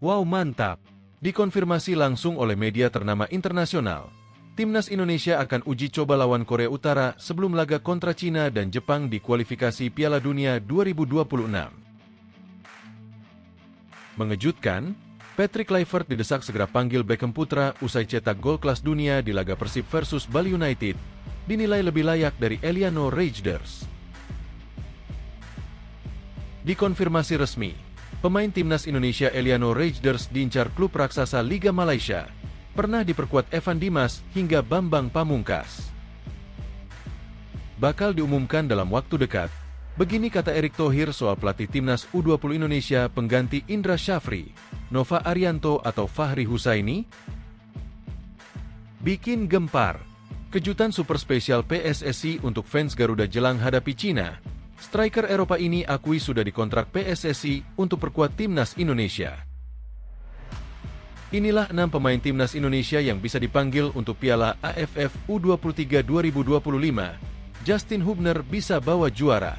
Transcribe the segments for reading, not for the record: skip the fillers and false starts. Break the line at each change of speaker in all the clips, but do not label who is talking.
Wow, mantap! Dikonfirmasi langsung oleh media ternama internasional. Timnas Indonesia akan uji coba lawan Korea Utara sebelum laga kontra Cina dan Jepang di kualifikasi Piala Dunia 2026. Mengejutkan, Patrick Kluivert didesak segera panggil Beckham putra usai cetak gol kelas dunia di laga Persib versus Bali United, dinilai lebih layak dari Eliano Reijnders. Dikonfirmasi resmi, pemain timnas Indonesia Eliano Reijnders diincar klub raksasa Liga Malaysia, pernah diperkuat Evan Dimas hingga Bambang Pamungkas. Bakal diumumkan dalam waktu dekat. Begini kata Erick Thohir soal pelatih timnas U20 Indonesia pengganti Indra Syafri, Nova Arianto atau Fahri Husaini. Bikin gempar. Kejutan super spesial PSSI untuk fans Garuda jelang hadapi Cina. Striker Eropa ini akui sudah dikontrak PSSI untuk perkuat timnas Indonesia. Inilah 6 pemain timnas Indonesia yang bisa dipanggil untuk Piala AFF U23 2025. Justin Hubner bisa bawa juara.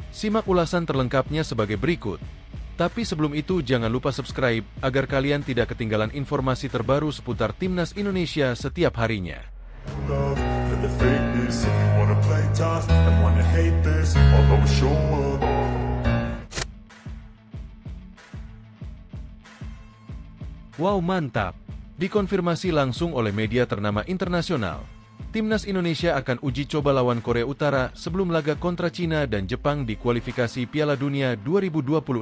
Simak ulasan terlengkapnya sebagai berikut. Tapi sebelum itu jangan lupa subscribe agar kalian tidak ketinggalan informasi terbaru seputar timnas Indonesia setiap harinya. Wow, mantap! Dikonfirmasi langsung oleh media ternama internasional. Timnas Indonesia akan uji coba lawan Korea Utara sebelum laga kontra Cina dan Jepang di kualifikasi Piala Dunia 2026.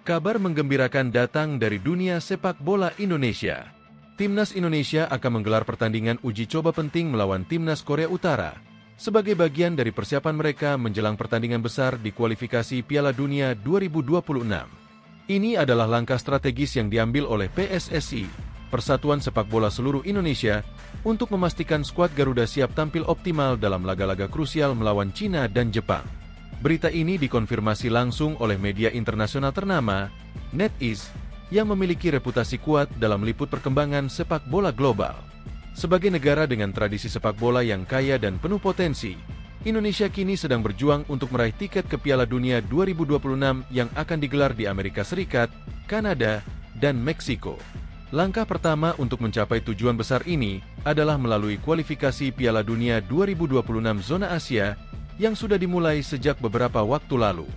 Kabar menggembirakan datang dari dunia sepak bola Indonesia. Timnas Indonesia akan menggelar pertandingan uji coba penting melawan Timnas Korea Utara sebagai bagian dari persiapan mereka menjelang pertandingan besar di kualifikasi Piala Dunia 2026. Ini adalah langkah strategis yang diambil oleh PSSI, Persatuan Sepak Bola Seluruh Indonesia, untuk memastikan skuad Garuda siap tampil optimal dalam laga-laga krusial melawan Cina dan Jepang. Berita ini dikonfirmasi langsung oleh media internasional ternama, NetEase, yang memiliki reputasi kuat dalam meliput perkembangan sepak bola global. Sebagai negara dengan tradisi sepak bola yang kaya dan penuh potensi, Indonesia kini sedang berjuang untuk meraih tiket ke Piala Dunia 2026 yang akan digelar di Amerika Serikat, Kanada, dan Meksiko. Langkah pertama untuk mencapai tujuan besar ini adalah melalui kualifikasi Piala Dunia 2026 zona Asia yang sudah dimulai sejak beberapa waktu lalu.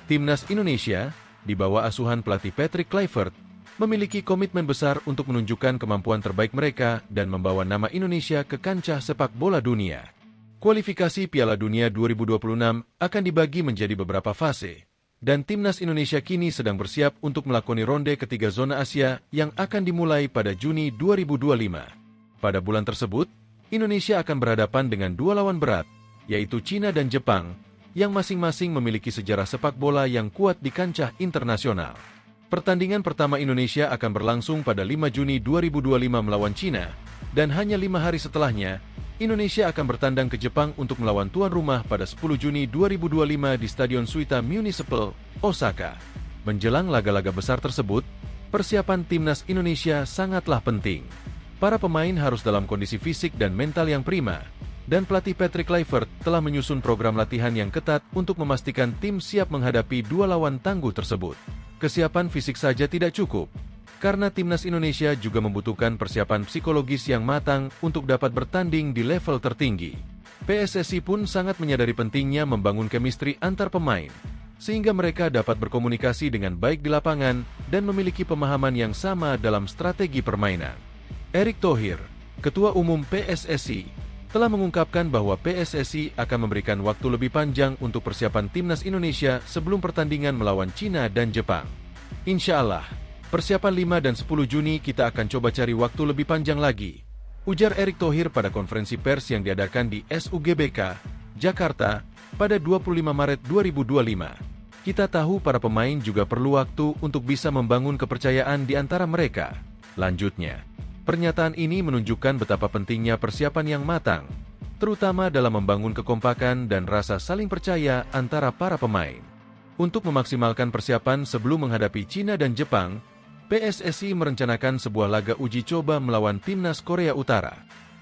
Timnas Indonesia, di bawah asuhan pelatih Patrick Kluivert, memiliki komitmen besar untuk menunjukkan kemampuan terbaik mereka dan membawa nama Indonesia ke kancah sepak bola dunia. Kualifikasi Piala Dunia 2026 akan dibagi menjadi beberapa fase. Dan Timnas Indonesia kini sedang bersiap untuk melakoni ronde ketiga zona Asia yang akan dimulai pada Juni 2025. Pada bulan tersebut, Indonesia akan berhadapan dengan dua lawan berat, yaitu Cina dan Jepang, yang masing-masing memiliki sejarah sepak bola yang kuat di kancah internasional. Pertandingan pertama Indonesia akan berlangsung pada 5 Juni 2025 melawan Cina, dan hanya 5 hari setelahnya, Indonesia akan bertandang ke Jepang untuk melawan tuan rumah pada 10 Juni 2025 di Stadion Suita Municipal, Osaka. Menjelang laga-laga besar tersebut, persiapan timnas Indonesia sangatlah penting. Para pemain harus dalam kondisi fisik dan mental yang prima, dan pelatih Patrick Kluivert telah menyusun program latihan yang ketat untuk memastikan tim siap menghadapi dua lawan tangguh tersebut. Kesiapan fisik saja tidak cukup, karena timnas Indonesia juga membutuhkan persiapan psikologis yang matang untuk dapat bertanding di level tertinggi. PSSI pun sangat menyadari pentingnya membangun chemistry antar pemain, sehingga mereka dapat berkomunikasi dengan baik di lapangan dan memiliki pemahaman yang sama dalam strategi permainan. Erick Thohir, Ketua Umum PSSI, telah mengungkapkan bahwa PSSI akan memberikan waktu lebih panjang untuk persiapan timnas Indonesia sebelum pertandingan melawan Cina dan Jepang. Insya Allah, persiapan 5 dan 10 Juni kita akan coba cari waktu lebih panjang lagi, ujar Erick Thohir pada konferensi pers yang diadakan di SUGBK, Jakarta, pada 25 Maret 2025. Kita tahu para pemain juga perlu waktu untuk bisa membangun kepercayaan di antara mereka. Lanjutnya, pernyataan ini menunjukkan betapa pentingnya persiapan yang matang, terutama dalam membangun kekompakan dan rasa saling percaya antara para pemain. Untuk memaksimalkan persiapan sebelum menghadapi Cina dan Jepang, PSSI merencanakan sebuah laga uji coba melawan timnas Korea Utara.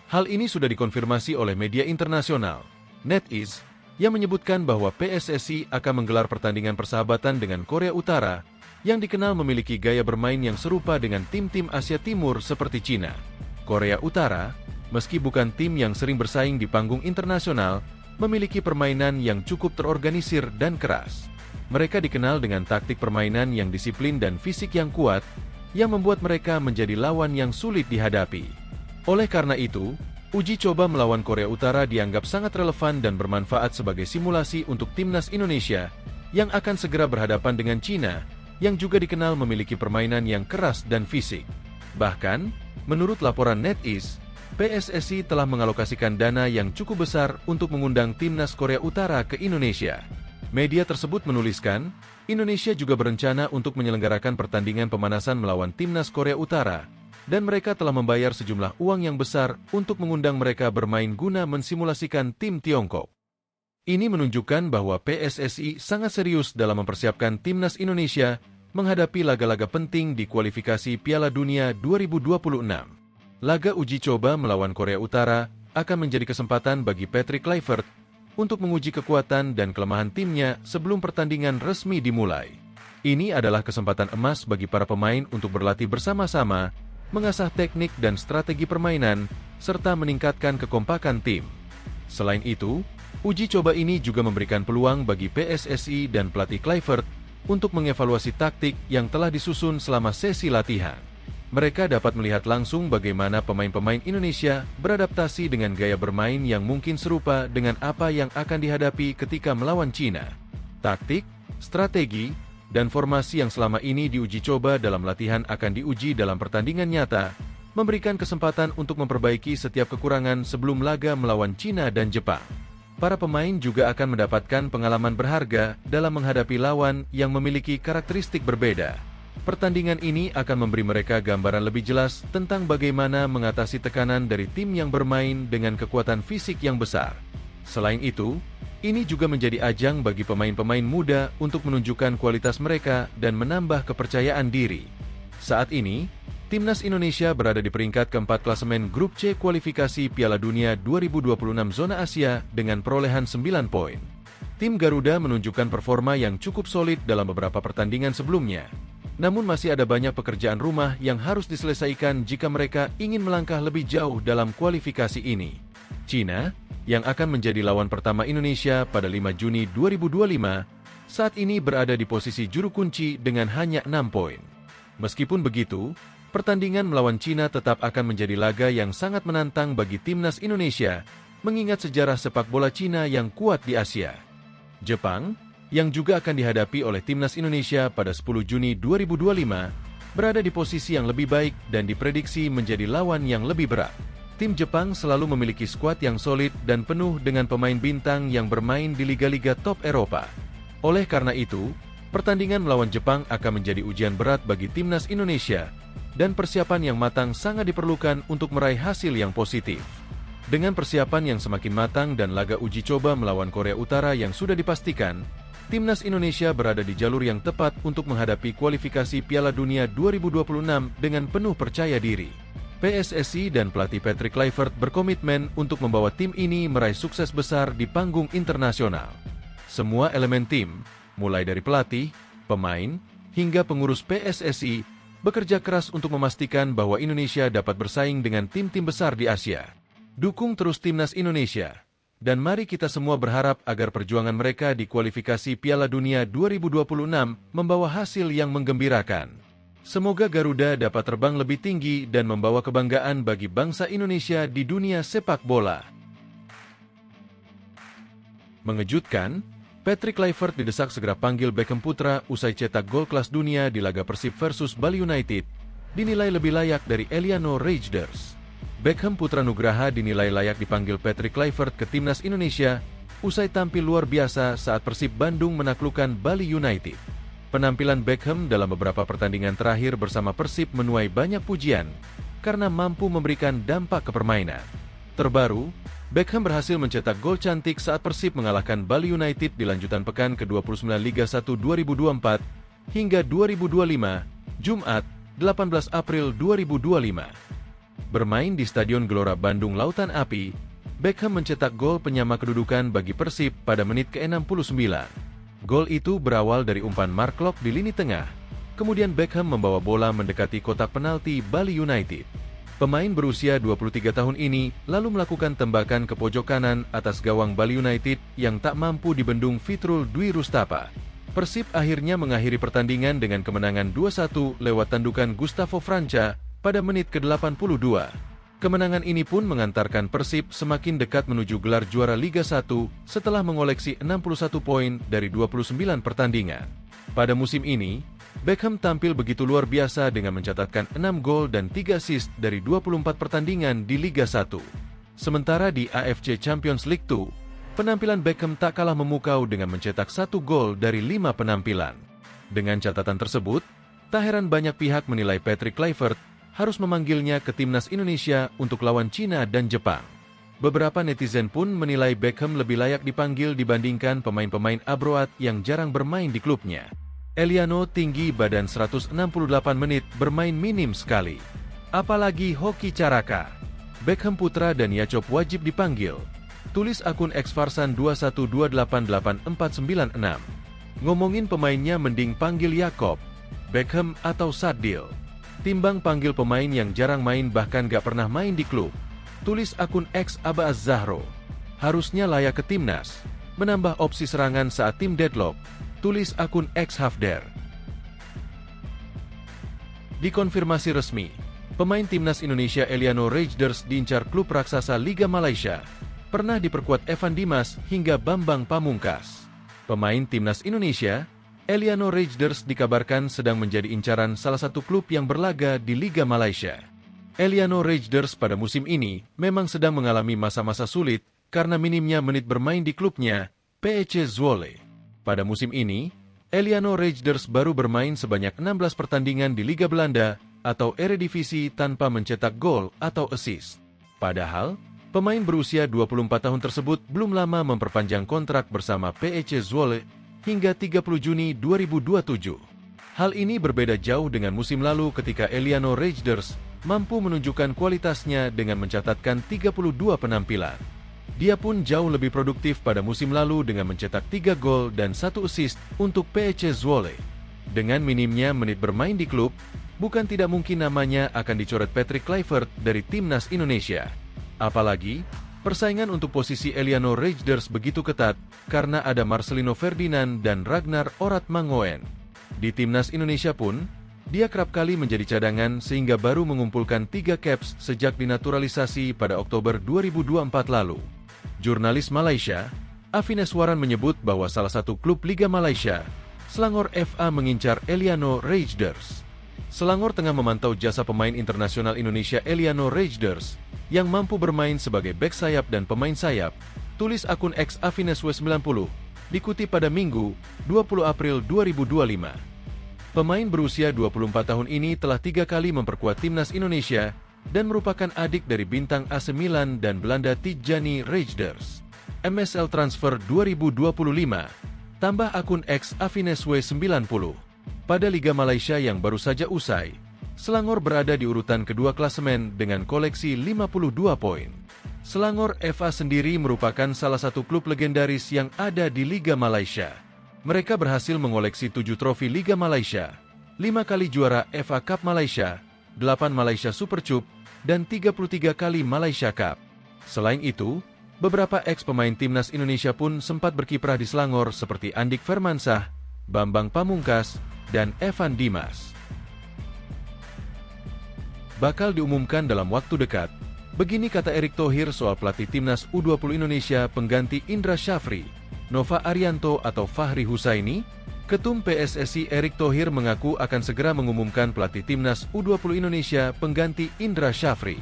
Hal ini sudah dikonfirmasi oleh media internasional, NetEase, yang menyebutkan bahwa PSSI akan menggelar pertandingan persahabatan dengan Korea Utara yang dikenal memiliki gaya bermain yang serupa dengan tim-tim Asia Timur seperti Cina. Korea Utara, meski bukan tim yang sering bersaing di panggung internasional, memiliki permainan yang cukup terorganisir dan keras. Mereka dikenal dengan taktik permainan yang disiplin dan fisik yang kuat, yang membuat mereka menjadi lawan yang sulit dihadapi. Oleh karena itu, uji coba melawan Korea Utara dianggap sangat relevan dan bermanfaat sebagai simulasi untuk timnas Indonesia, yang akan segera berhadapan dengan Cina, yang juga dikenal memiliki permainan yang keras dan fisik. Bahkan, menurut laporan NetEase, PSSI telah mengalokasikan dana yang cukup besar untuk mengundang timnas Korea Utara ke Indonesia. Media tersebut menuliskan, Indonesia juga berencana untuk menyelenggarakan pertandingan pemanasan melawan timnas Korea Utara, dan mereka telah membayar sejumlah uang yang besar untuk mengundang mereka bermain guna mensimulasikan tim Tiongkok. Ini menunjukkan bahwa PSSI sangat serius dalam mempersiapkan timnas Indonesia menghadapi laga-laga penting di kualifikasi Piala Dunia 2026. Laga uji coba melawan Korea Utara akan menjadi kesempatan bagi Patrick Kluivert untuk menguji kekuatan dan kelemahan timnya sebelum pertandingan resmi dimulai. Ini adalah kesempatan emas bagi para pemain untuk berlatih bersama-sama, mengasah teknik dan strategi permainan, serta meningkatkan kekompakan tim. Selain itu, uji coba ini juga memberikan peluang bagi PSSI dan pelatih Kluivert untuk mengevaluasi taktik yang telah disusun selama sesi latihan. Mereka dapat melihat langsung bagaimana pemain-pemain Indonesia beradaptasi dengan gaya bermain yang mungkin serupa dengan apa yang akan dihadapi ketika melawan Cina. Taktik, strategi, dan formasi yang selama ini diuji coba dalam latihan akan diuji dalam pertandingan nyata, memberikan kesempatan untuk memperbaiki setiap kekurangan sebelum laga melawan Cina dan Jepang. Para pemain juga akan mendapatkan pengalaman berharga dalam menghadapi lawan yang memiliki karakteristik berbeda. Pertandingan ini akan memberi mereka gambaran lebih jelas tentang bagaimana mengatasi tekanan dari tim yang bermain dengan kekuatan fisik yang besar. Selain itu, ini juga menjadi ajang bagi pemain-pemain muda untuk menunjukkan kualitas mereka dan menambah kepercayaan diri. Saat ini, timnas Indonesia berada di peringkat keempat klasemen Grup C kualifikasi Piala Dunia 2026 zona Asia dengan perolehan 9 poin. Tim Garuda menunjukkan performa yang cukup solid dalam beberapa pertandingan sebelumnya. Namun masih ada banyak pekerjaan rumah yang harus diselesaikan jika mereka ingin melangkah lebih jauh dalam kualifikasi ini. Cina, yang akan menjadi lawan pertama Indonesia pada 5 Juni 2025, saat ini berada di posisi juru kunci dengan hanya 6 poin. Meskipun begitu, pertandingan melawan Cina tetap akan menjadi laga yang sangat menantang bagi timnas Indonesia, mengingat sejarah sepak bola Cina yang kuat di Asia. Jepang, yang juga akan dihadapi oleh timnas Indonesia pada 10 Juni 2025, berada di posisi yang lebih baik dan diprediksi menjadi lawan yang lebih berat. Tim Jepang selalu memiliki skuad yang solid dan penuh dengan pemain bintang yang bermain di liga-liga top Eropa. Oleh karena itu, pertandingan melawan Jepang akan menjadi ujian berat bagi timnas Indonesia, dan persiapan yang matang sangat diperlukan untuk meraih hasil yang positif. Dengan persiapan yang semakin matang dan laga uji coba melawan Korea Utara yang sudah dipastikan, timnas Indonesia berada di jalur yang tepat untuk menghadapi kualifikasi Piala Dunia 2026 dengan penuh percaya diri. PSSI dan pelatih Patrick Kluivert berkomitmen untuk membawa tim ini meraih sukses besar di panggung internasional. Semua elemen tim, mulai dari pelatih, pemain, hingga pengurus PSSI, bekerja keras untuk memastikan bahwa Indonesia dapat bersaing dengan tim-tim besar di Asia. Dukung terus timnas Indonesia. Dan mari kita semua berharap agar perjuangan mereka di kualifikasi Piala Dunia 2026 membawa hasil yang menggembirakan. Semoga Garuda dapat terbang lebih tinggi dan membawa kebanggaan bagi bangsa Indonesia di dunia sepak bola. Mengejutkan, Patrick Kluivert didesak segera panggil Beckham Putra usai cetak gol kelas dunia di laga Persib versus Bali United, dinilai lebih layak dari Eliano Reijnders. Beckham Putra Nugraha dinilai layak dipanggil Patrick Kluivert ke timnas Indonesia usai tampil luar biasa saat Persib Bandung menaklukkan Bali United. Penampilan Beckham dalam beberapa pertandingan terakhir bersama Persib menuai banyak pujian karena mampu memberikan dampak ke permainan. Terbaru, Beckham berhasil mencetak gol cantik saat Persib mengalahkan Bali United di lanjutan pekan ke-29 Liga 1 2024 hingga 2025, Jumat, 18 April 2025. Bermain di Stadion Gelora Bandung Lautan Api, Beckham mencetak gol penyama kedudukan bagi Persib pada menit ke-69. Gol itu berawal dari umpan Mark Klok di lini tengah, Kemudian Beckham membawa bola mendekati kotak penalti Bali United. Pemain berusia 23 tahun ini lalu melakukan tembakan ke pojok kanan atas gawang Bali United yang tak mampu dibendung Fitrul Dwi Rustapa. Persib akhirnya mengakhiri pertandingan dengan kemenangan 2-1 lewat tandukan Gustavo Franca pada menit ke-82. Kemenangan ini pun mengantarkan Persib semakin dekat menuju gelar juara Liga 1 setelah mengoleksi 61 poin dari 29 pertandingan. Pada musim ini, Beckham tampil begitu luar biasa dengan mencatatkan 6 gol dan 3 assist dari 24 pertandingan di Liga 1. Sementara di AFC Champions League 2, penampilan Beckham tak kalah memukau dengan mencetak 1 gol dari 5 penampilan. Dengan catatan tersebut, tak heran banyak pihak menilai Patrick Kluivert harus memanggilnya ke timnas Indonesia untuk lawan Cina dan Jepang. Beberapa netizen pun menilai Beckham lebih layak dipanggil dibandingkan pemain-pemain abroad yang jarang bermain di klubnya. Eliano tinggi badan 168 menit bermain minim sekali. Apalagi hoki caraka. Beckham Putra dan Yacop wajib dipanggil. Tulis akun Xfarsan 212884996. Ngomongin pemainnya mending panggil Yakob, Beckham atau Sadil. Timbang panggil pemain yang jarang main bahkan gak pernah main di klub. Tulis akun X Aba Az-Zahro. Harusnya layak ke timnas. Menambah opsi serangan saat tim deadlock. Tulis akun X Hafder. Dikonfirmasi resmi, pemain timnas Indonesia Eliano Rejders diincar klub raksasa Liga Malaysia. Pernah diperkuat Evan Dimas hingga Bambang Pamungkas. Pemain timnas Indonesia, Eliano Rejders dikabarkan sedang menjadi incaran salah satu klub yang berlaga di Liga Malaysia. Eliano Rejders pada musim ini memang sedang mengalami masa-masa sulit karena minimnya menit bermain di klubnya, PEC Zwolle. Pada musim ini, Eliano Rejders baru bermain sebanyak 16 pertandingan di Liga Belanda atau Eredivisie tanpa mencetak gol atau assist. Padahal, pemain berusia 24 tahun tersebut belum lama memperpanjang kontrak bersama PEC Zwolle hingga 30 Juni 2027. Hal ini berbeda jauh dengan musim lalu ketika Eliano Rejders mampu menunjukkan kualitasnya dengan mencatatkan 32 penampilan. Dia pun jauh lebih produktif pada musim lalu dengan mencetak 3 gol dan 1 assist untuk PEC Zwolle. Dengan minimnya menit bermain di klub, bukan tidak mungkin namanya akan dicoret Patrick Kluivert dari timnas Indonesia. Apalagi, persaingan untuk posisi Eliano Rejders begitu ketat karena ada Marcelino Ferdinand dan Ragnar Oratmangoen. Di timnas Indonesia pun, dia kerap kali menjadi cadangan sehingga baru mengumpulkan 3 caps sejak dinaturalisasi pada Oktober 2024 lalu. Jurnalis Malaysia, Afines Waran menyebut bahwa salah satu klub Liga Malaysia, Selangor FA mengincar Eliano Rejders. Selangor tengah memantau jasa pemain internasional Indonesia Eliano Rejders yang mampu bermain sebagai bek sayap dan pemain sayap, tulis akun X Afines W90, dikutip pada Minggu, 20 April 2025. Pemain berusia 24 tahun ini telah 3 kali memperkuat timnas Indonesia dan merupakan adik dari bintang AC Milan dan Belanda Tijjani Rejders. MSL Transfer 2025, tambah akun X Afines W90. Pada Liga Malaysia yang baru saja usai, Selangor berada di urutan kedua klasemen dengan koleksi 52 poin. Selangor FA sendiri merupakan salah satu klub legendaris yang ada di Liga Malaysia. Mereka berhasil mengoleksi 7 trofi Liga Malaysia, 5 kali juara FA Cup Malaysia, 8 Malaysia Super Cup, dan 33 kali Malaysia Cup. Selain itu, beberapa ex-pemain timnas Indonesia pun sempat berkiprah di Selangor seperti Andik Firmansyah, Bambang Pamungkas, dan Evan Dimas. Bakal diumumkan dalam waktu dekat. Begini kata Erick Thohir soal pelatih timnas U20 Indonesia pengganti Indra Syafri, Nova Arianto atau Fahri Husaini. Ketum PSSI Erick Thohir mengaku akan segera mengumumkan pelatih timnas U20 Indonesia pengganti Indra Syafri.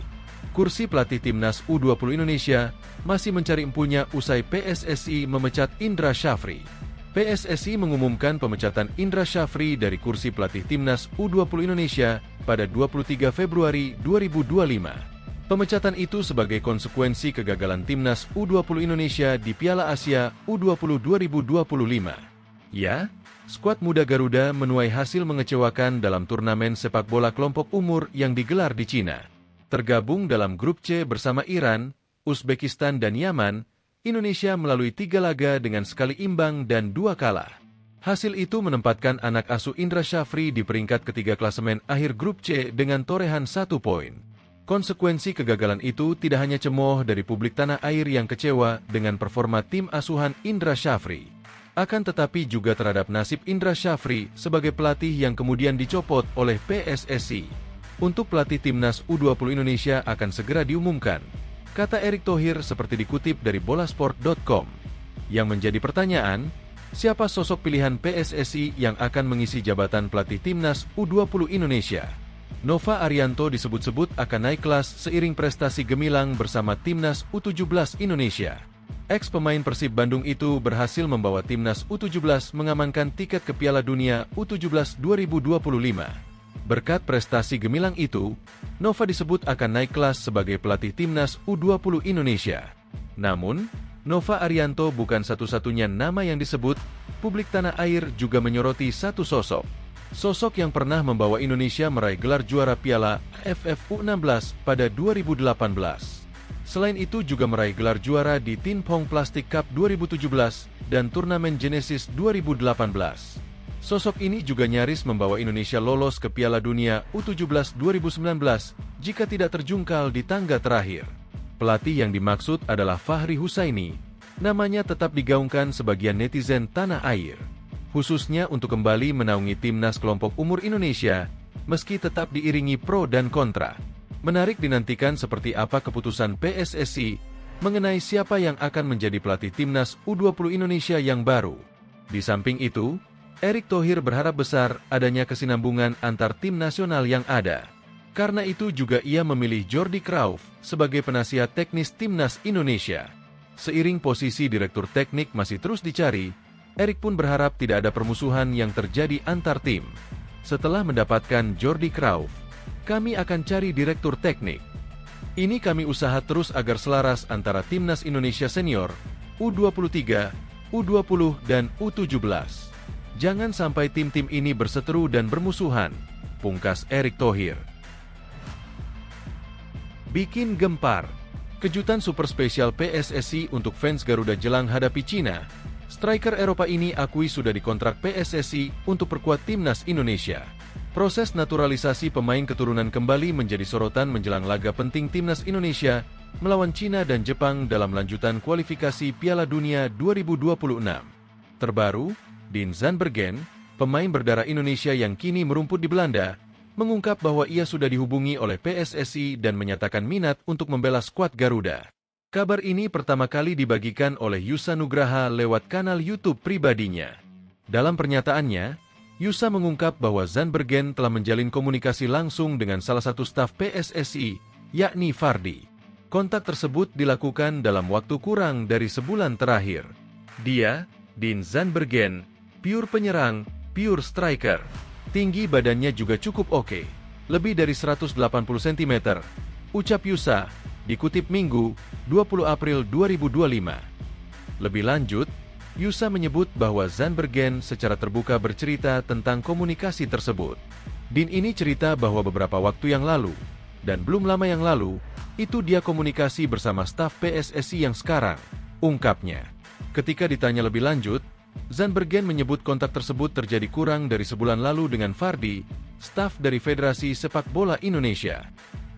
Kursi pelatih timnas U20 Indonesia masih mencari empunya usai PSSI memecat Indra Syafri. PSSI mengumumkan pemecatan Indra Syafri dari kursi pelatih timnas U20 Indonesia pada 23 Februari 2025. Pemecatan itu sebagai konsekuensi kegagalan timnas U20 Indonesia di Piala Asia U20 2025. Ya, skuad muda Garuda menuai hasil mengecewakan dalam turnamen sepak bola kelompok umur yang digelar di Cina. Tergabung dalam grup C bersama Iran, Uzbekistan dan Yaman, Indonesia melalui 3 laga dengan sekali imbang dan 2 kalah. Hasil itu menempatkan anak asuh Indra Syafri di peringkat ketiga klasemen akhir grup C dengan torehan 1 poin. Konsekuensi kegagalan itu tidak hanya cemooh dari publik tanah air yang kecewa dengan performa tim asuhan Indra Syafri, akan tetapi juga terhadap nasib Indra Syafri sebagai pelatih yang kemudian dicopot oleh PSSI. Untuk pelatih timnas U20 Indonesia akan segera diumumkan, kata Erick Thohir seperti dikutip dari bolasport.com. Yang menjadi pertanyaan, siapa sosok pilihan PSSI yang akan mengisi jabatan pelatih timnas U20 Indonesia? Nova Arianto disebut-sebut akan naik kelas seiring prestasi gemilang bersama timnas U17 Indonesia. Ex-pemain Persib Bandung itu berhasil membawa timnas U17 mengamankan tiket ke Piala Dunia U17 2025. Berkat prestasi gemilang itu, Nova disebut akan naik kelas sebagai pelatih timnas U20 Indonesia. Namun, Nova Arianto bukan satu-satunya nama yang disebut. Publik tanah air juga menyoroti satu sosok. Sosok yang pernah membawa Indonesia meraih gelar juara Piala AFF U16 pada 2018. Selain itu juga meraih gelar juara di Tin Pong Plastic Cup 2017 dan Turnamen Genesis 2018. Sosok ini juga nyaris membawa Indonesia lolos ke Piala Dunia U17 2019 jika tidak terjungkal di tangga terakhir. Pelatih yang dimaksud adalah Fahri Husaini. Namanya tetap digaungkan sebagian netizen tanah air, khususnya untuk kembali menaungi timnas kelompok umur Indonesia, meski tetap diiringi pro dan kontra. Menarik dinantikan seperti apa keputusan PSSI mengenai siapa yang akan menjadi pelatih timnas U20 Indonesia yang baru. Di samping itu, Erick Thohir berharap besar adanya kesinambungan antar tim nasional yang ada. Karena itu juga ia memilih Jordi Cruyff sebagai penasihat teknis timnas Indonesia. Seiring posisi direktur teknik masih terus dicari, Erick pun berharap tidak ada permusuhan yang terjadi antar tim. Setelah mendapatkan Jordi Cruyff, kami akan cari direktur teknik. Ini kami usaha terus agar selaras antara timnas Indonesia senior, U23, U20 dan U17. Jangan sampai tim-tim ini berseteru dan bermusuhan, pungkas Erick Thohir. Bikin gempar. Kejutan super spesial PSSI untuk fans Garuda jelang hadapi Cina. Striker Eropa ini akui sudah dikontrak PSSI untuk perkuat timnas Indonesia. Proses naturalisasi pemain keturunan kembali menjadi sorotan menjelang laga penting timnas Indonesia melawan Cina dan Jepang dalam lanjutan kualifikasi Piala Dunia 2026. Terbaru, Dean Zandbergen, pemain berdarah Indonesia yang kini merumput di Belanda, mengungkap bahwa ia sudah dihubungi oleh PSSI dan menyatakan minat untuk membela skuad Garuda. Kabar ini pertama kali dibagikan oleh Yusa Nugraha lewat kanal YouTube pribadinya. Dalam pernyataannya, Yusa mengungkap bahwa Zandbergen telah menjalin komunikasi langsung dengan salah satu staf PSSI, yakni Fardi. Kontak tersebut dilakukan dalam waktu kurang dari sebulan terakhir. Dia, Dean Zandbergen, pure penyerang, pure striker. Tinggi badannya juga cukup oke, lebih dari 180 cm. Ucap Yusa, dikutip Minggu, 20 April 2025. Lebih lanjut, Yusa menyebut bahwa Zandbergen secara terbuka bercerita tentang komunikasi tersebut. Dean ini cerita bahwa beberapa waktu yang lalu, dan belum lama yang lalu, itu dia komunikasi bersama staf PSSI yang sekarang, ungkapnya. Ketika ditanya lebih lanjut, Zandbergen menyebut kontak tersebut terjadi kurang dari sebulan lalu dengan Fardi, staf dari Federasi Sepak Bola Indonesia.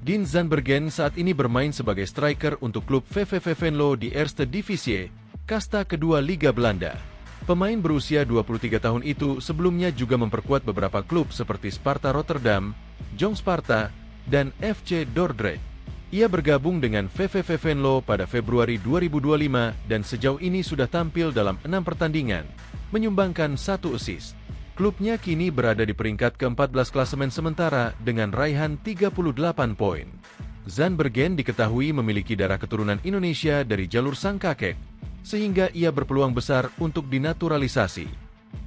Dean Zandbergen saat ini bermain sebagai striker untuk klub VVV Venlo di Eerste Divisie, kasta kedua Liga Belanda. Pemain berusia 23 tahun itu sebelumnya juga memperkuat beberapa klub seperti Sparta Rotterdam, Jong Sparta, dan FC Dordrecht. Ia bergabung dengan VVV Venlo pada Februari 2025 dan sejauh ini sudah tampil dalam 6 pertandingan, menyumbangkan 1 assist. Klubnya kini berada di peringkat ke-14 klasemen sementara dengan raihan 38 poin. Zandbergen diketahui memiliki darah keturunan Indonesia dari jalur sang kakek, sehingga ia berpeluang besar untuk dinaturalisasi.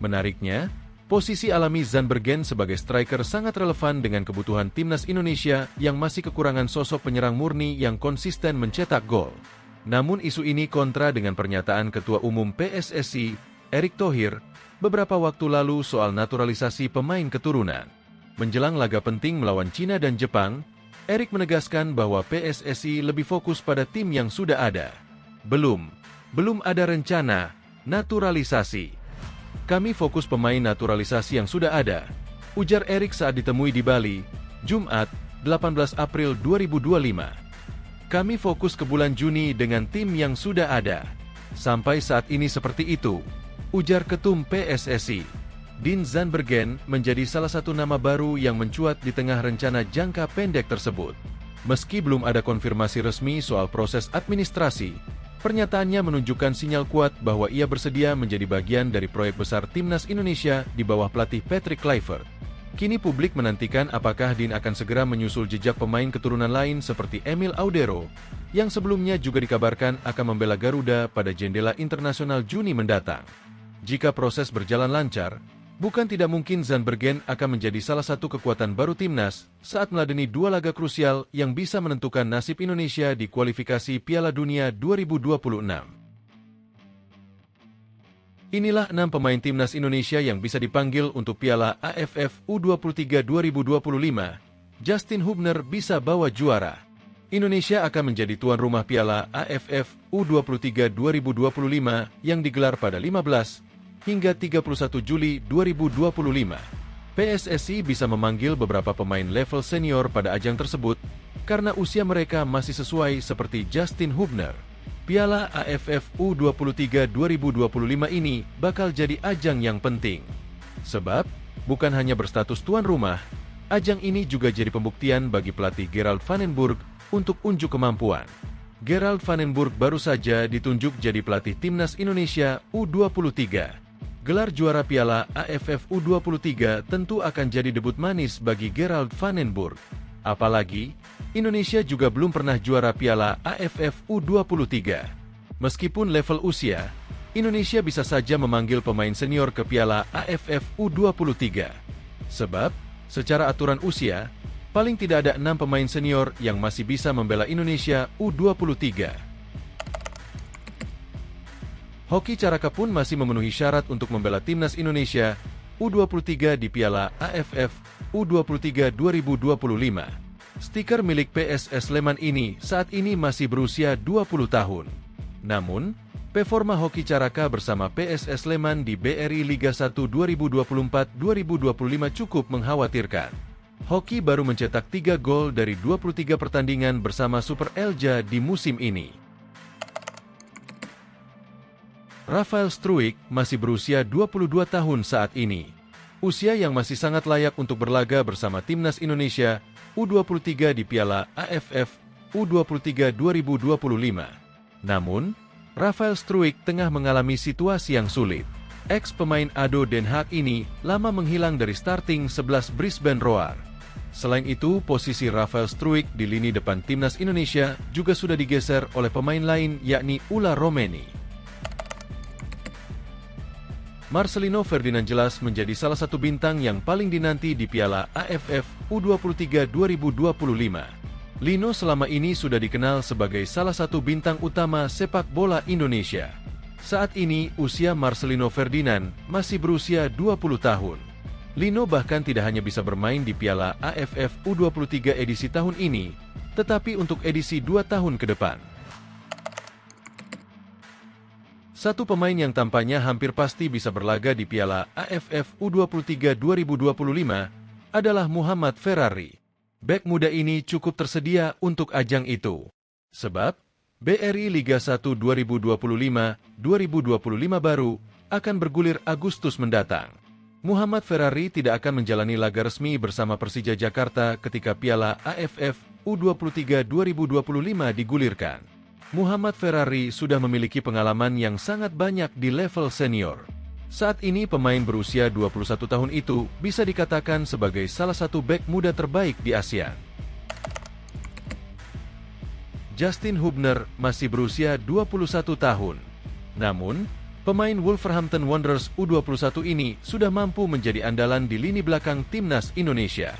Menariknya, posisi alami Zandbergen sebagai striker sangat relevan dengan kebutuhan timnas Indonesia yang masih kekurangan sosok penyerang murni yang konsisten mencetak gol. Namun isu ini kontra dengan pernyataan Ketua Umum PSSI, Erick Thohir, beberapa waktu lalu soal naturalisasi pemain keturunan. Menjelang laga penting melawan Cina dan Jepang, Erick menegaskan bahwa PSSI lebih fokus pada tim yang sudah ada. Belum ada rencana naturalisasi. Kami fokus pemain naturalisasi yang sudah ada, ujar Erik saat ditemui di Bali, Jumat, 18 April 2025. Kami fokus ke bulan Juni dengan tim yang sudah ada. Sampai saat ini seperti itu, ujar Ketum PSSI. Dean Zandbergen menjadi salah satu nama baru yang mencuat di tengah rencana jangka pendek tersebut. Meski belum ada konfirmasi resmi soal proses administrasi, pernyataannya menunjukkan sinyal kuat bahwa ia bersedia menjadi bagian dari proyek besar Timnas Indonesia di bawah pelatih Patrick Kluivert. Kini publik menantikan apakah Dean akan segera menyusul jejak pemain keturunan lain seperti Emil Audero, yang sebelumnya juga dikabarkan akan membela Garuda pada jendela internasional Juni mendatang. Jika proses berjalan lancar, bukan tidak mungkin Zandbergen akan menjadi salah satu kekuatan baru Timnas saat meladeni dua laga krusial yang bisa menentukan nasib Indonesia di kualifikasi Piala Dunia 2026. Inilah 6 pemain Timnas Indonesia yang bisa dipanggil untuk Piala AFF U23 2025. Justin Hubner bisa bawa juara. Indonesia akan menjadi tuan rumah Piala AFF U23 2025 yang digelar pada 15 hingga 31 Juli 2025. PSSI bisa memanggil beberapa pemain level senior pada ajang tersebut karena usia mereka masih sesuai seperti Justin Hubner. Piala AFF U23 2025 ini bakal jadi ajang yang penting. Sebab, bukan hanya berstatus tuan rumah, ajang ini juga jadi pembuktian bagi pelatih Gerald van den Burg untuk unjuk kemampuan. Gerald van den Burg baru saja ditunjuk jadi pelatih Timnas Indonesia U23. Gelar juara Piala AFF U23 tentu akan jadi debut manis bagi Gerald van den Burg. Apalagi, Indonesia juga belum pernah juara Piala AFF U23. Meskipun level usia, Indonesia bisa saja memanggil pemain senior ke Piala AFF U23. Sebab, secara aturan usia, paling tidak ada 6 pemain senior yang masih bisa membela Indonesia U23. Hoki Caraka pun masih memenuhi syarat untuk membela Timnas Indonesia U23 di Piala AFF U23 2025. Stiker milik PSS Sleman ini saat ini masih berusia 20 tahun. Namun, performa Hoki Caraka bersama PSS Sleman di BRI Liga 1 2024-2025 cukup mengkhawatirkan. Hoki baru mencetak 3 gol dari 23 pertandingan bersama Super Elja di musim ini. Rafael Struijk masih berusia 22 tahun saat ini. Usia yang masih sangat layak untuk berlaga bersama Timnas Indonesia U23 di Piala AFF U23 2025. Namun, Rafael Struijk tengah mengalami situasi yang sulit. Ex-pemain ADO Den Haag ini lama menghilang dari starting 11 Brisbane Roar. Selain itu, posisi Rafael Struijk di lini depan Timnas Indonesia juga sudah digeser oleh pemain lain yakni Ula Romeni. Marcelino Ferdinand jelas menjadi salah satu bintang yang paling dinanti di Piala AFF U23 2025. Lino selama ini sudah dikenal sebagai salah satu bintang utama sepak bola Indonesia. Saat ini, usia Marcelino Ferdinand masih berusia 20 tahun. Lino bahkan tidak hanya bisa bermain di Piala AFF U23 edisi tahun ini, tetapi untuk edisi 2 tahun ke depan. Satu pemain yang tampaknya hampir pasti bisa berlaga di Piala AFF U23 2025 adalah Muhammad Ferrari. Bek muda ini cukup tersedia untuk ajang itu. Sebab, BRI Liga 1 2025-2025 baru akan bergulir Agustus mendatang. Muhammad Ferrari tidak akan menjalani laga resmi bersama Persija Jakarta ketika Piala AFF U23 2025 digulirkan. Muhammad Ferrari sudah memiliki pengalaman yang sangat banyak di level senior. Saat ini pemain berusia 21 tahun itu bisa dikatakan sebagai salah satu bek muda terbaik di ASEAN. Justin Hubner masih berusia 21 tahun. Namun, pemain Wolverhampton Wanderers U21 ini sudah mampu menjadi andalan di lini belakang Timnas Indonesia.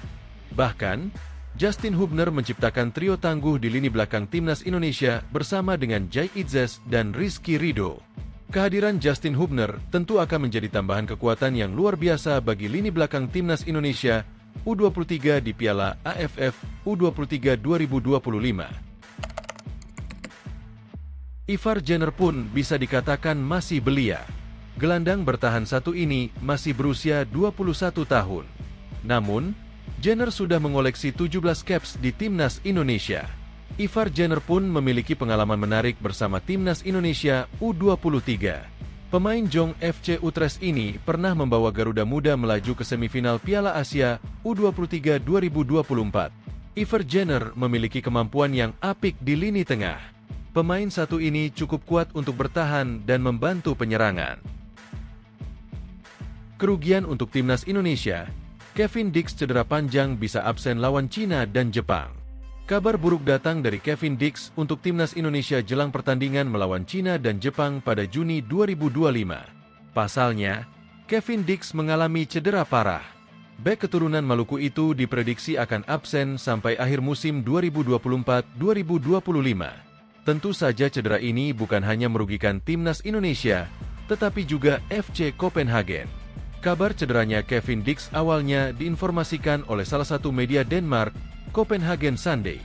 Bahkan, Justin Hubner menciptakan trio tangguh di lini belakang Timnas Indonesia bersama dengan Jai Itzes dan Rizky Ridho. Kehadiran Justin Hubner tentu akan menjadi tambahan kekuatan yang luar biasa bagi lini belakang Timnas Indonesia U23 di Piala AFF U23 2025. Ivar Jenner pun bisa dikatakan masih belia. Gelandang bertahan satu ini masih berusia 21 tahun. Namun, Jenner sudah mengoleksi 17 caps di Timnas Indonesia. Ivar Jenner pun memiliki pengalaman menarik bersama Timnas Indonesia U23. Pemain Jong FC Utrecht ini pernah membawa Garuda Muda melaju ke semifinal Piala Asia U23 2024. Ivar Jenner memiliki kemampuan yang apik di lini tengah. Pemain satu ini cukup kuat untuk bertahan dan membantu penyerangan. Kerugian untuk Timnas Indonesia, Kevin Dix cedera panjang bisa absen lawan Cina dan Jepang. Kabar buruk datang dari Kevin Dix untuk Timnas Indonesia jelang pertandingan melawan Cina dan Jepang pada Juni 2025. Pasalnya, Kevin Dix mengalami cedera parah. Bek keturunan Maluku itu diprediksi akan absen sampai akhir musim 2024-2025. Tentu saja cedera ini bukan hanya merugikan Timnas Indonesia, tetapi juga FC Copenhagen. Kabar cederanya Kevin Dix awalnya diinformasikan oleh salah satu media Denmark, Copenhagen Sunday.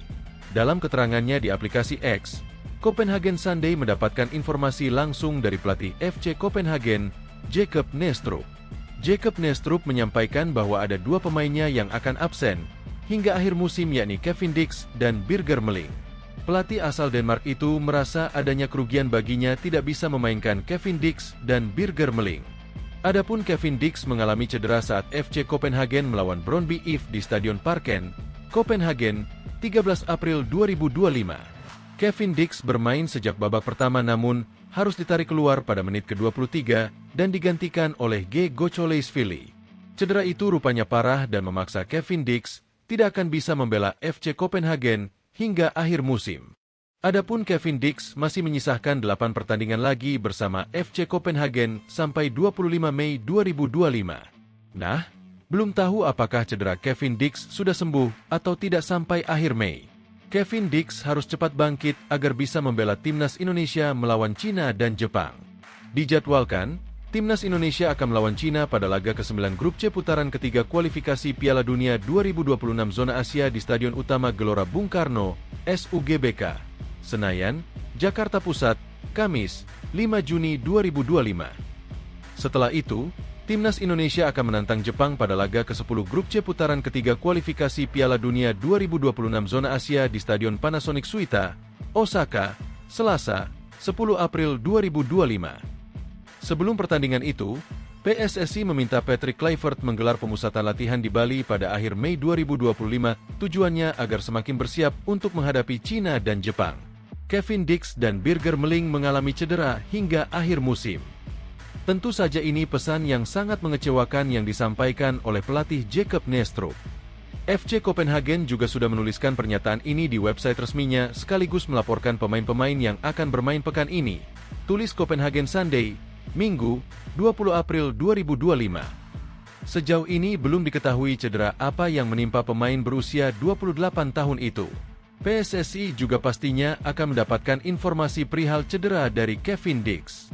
Dalam keterangannya di aplikasi X, Copenhagen Sunday mendapatkan informasi langsung dari pelatih FC Copenhagen, Jacob Nestrup. Jacob Nestrup menyampaikan bahwa ada dua pemainnya yang akan absen hingga akhir musim, yakni Kevin Dix dan Birger Meling. Pelatih asal Denmark itu merasa adanya kerugian baginya tidak bisa memainkan Kevin Dix dan Birger Meling. Adapun Kevin Dix mengalami cedera saat FC Copenhagen melawan Brøndby IF di Stadion Parken, Copenhagen, 13 April 2025. Kevin Dix bermain sejak babak pertama namun harus ditarik keluar pada menit ke-23 dan digantikan oleh G. Gocholeishvili. Cedera itu rupanya parah dan memaksa Kevin Dix tidak akan bisa membela FC Copenhagen hingga akhir musim. Adapun Kevin Dix masih menyisahkan 8 pertandingan lagi bersama FC Copenhagen sampai 25 Mei 2025. Nah, belum tahu apakah cedera Kevin Dix sudah sembuh atau tidak sampai akhir Mei. Kevin Dix harus cepat bangkit agar bisa membela Timnas Indonesia melawan Cina dan Jepang. Dijadwalkan, Timnas Indonesia akan melawan Cina pada laga ke-9 Grup C putaran ketiga kualifikasi Piala Dunia 2026 Zona Asia di Stadion Utama Gelora Bung Karno, SUGBK. Senayan, Jakarta Pusat, Kamis, 5 Juni 2025. Setelah itu, Timnas Indonesia akan menantang Jepang pada laga ke-10 Grup C putaran ketiga kualifikasi Piala Dunia 2026 Zona Asia di Stadion Panasonic Suita, Osaka, Selasa, 10 April 2025. Sebelum pertandingan itu, PSSI meminta Patrick Kluivert menggelar pemusatan latihan di Bali pada akhir Mei 2025, tujuannya agar semakin bersiap untuk menghadapi Cina dan Jepang. Kevin Dix dan Birger Meling mengalami cedera hingga akhir musim. Tentu saja ini pesan yang sangat mengecewakan yang disampaikan oleh pelatih Jacob Nestrup. FC Copenhagen juga sudah menuliskan pernyataan ini di website resminya sekaligus melaporkan pemain-pemain yang akan bermain pekan ini. Tulis Copenhagen Sunday, Minggu, 20 April 2025. Sejauh ini belum diketahui cedera apa yang menimpa pemain berusia 28 tahun itu. PSSI juga pastinya akan mendapatkan informasi perihal cedera dari Kevin Dix.